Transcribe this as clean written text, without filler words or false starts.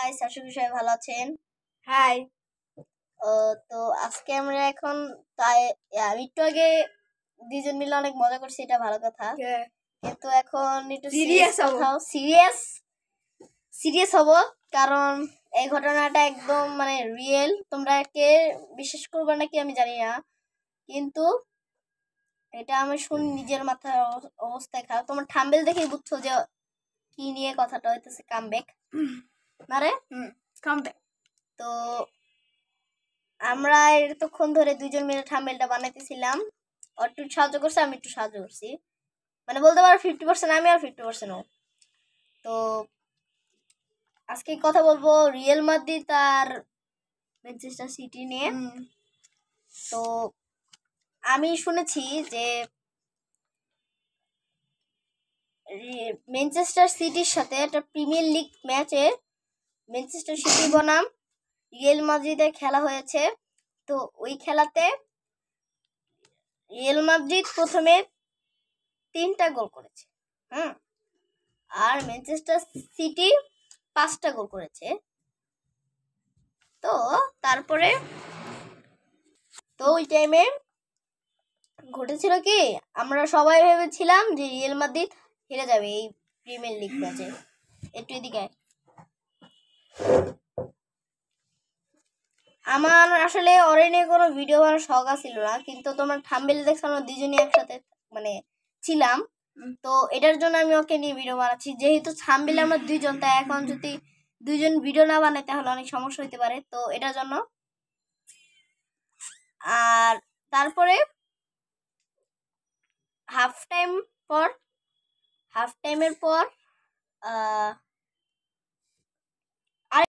Guys, আশা করি সবাই ভালো আছেন। হাই। তো আজকে আমরা এখন তাই একটু আগে দুজন মিলে অনেক মজা করছি, এটা ভালো কথা। কিন্তু এখন একটু সিরিয়াস কথাও সিরিয়াস হব, কারণ এই ঘটনাটা একদম মানে রিয়েল। তোমরা কে বিশ্বাস করবে নাকি আমি জানি না, কিন্তু এটা আমি শুনি নিজের মাথার অবস্থায় খারাপ। তোমার থাম্বেল দেখেই বুঝছো যে কি নিয়ে কথাটা হইতেছে। কামব্যাক না রে? কামব্যাক। তো আমরা এতক্ষণ ধরে দুজন মিলে থাম্বনেলটা বানাইতেছিলাম। ও একটু সাহায্য করছে, আমি একটু সাহায্য করছি, মানে বলতে পারো 50% আমি আর 50% ও। তো আজকে কথা বলবো রিয়েল মাদ্রিদ আর ম্যানচেস্টার সিটি নিয়ে। তো আমি শুনেছি যে ম্যানচেস্টার সিটির সাথে একটা প্রিমিয়ার লিগ ম্যাচে ম্যানচেস্টার সিটি বনাম রিয়েল মাদ্রিদের খেলা হয়েছে। তো ওই খেলাতে রিয়েল মাদ্রিদ প্রথমে 3টা গোল করেছে, আর ম্যানচেস্টার সিটি 5টা গোল করেছে। তো তারপরে ওই টাইমে ঘটেছিল কি, আমরা সবাই ভেবেছিলাম যে রিয়েল মাদ্রিদ হেরে যাবে এই প্রিমিয়ার লিগ ম্যাচে। একটু এদিকে আমার আসলে ওরে নিয়ে কোনো ভিডিও বানানোর শখ ছিল না, কিন্তু তোমার থাম্বনেল দেখছো আমরা দুজনই একসাথে মানে ছিলাম। তো এটার জন্য আমি ওকে নিয়ে ভিডিও বানাচ্ছি, যেহেতু থাম্বনেল আমরা দুইজন, তাই এখন যদি দুইজন ভিডিও না বানাই তাহলে অনেক সমস্যা হতে পারে, তো এটার জন্য। আর তারপরে হাফ টাইমের পর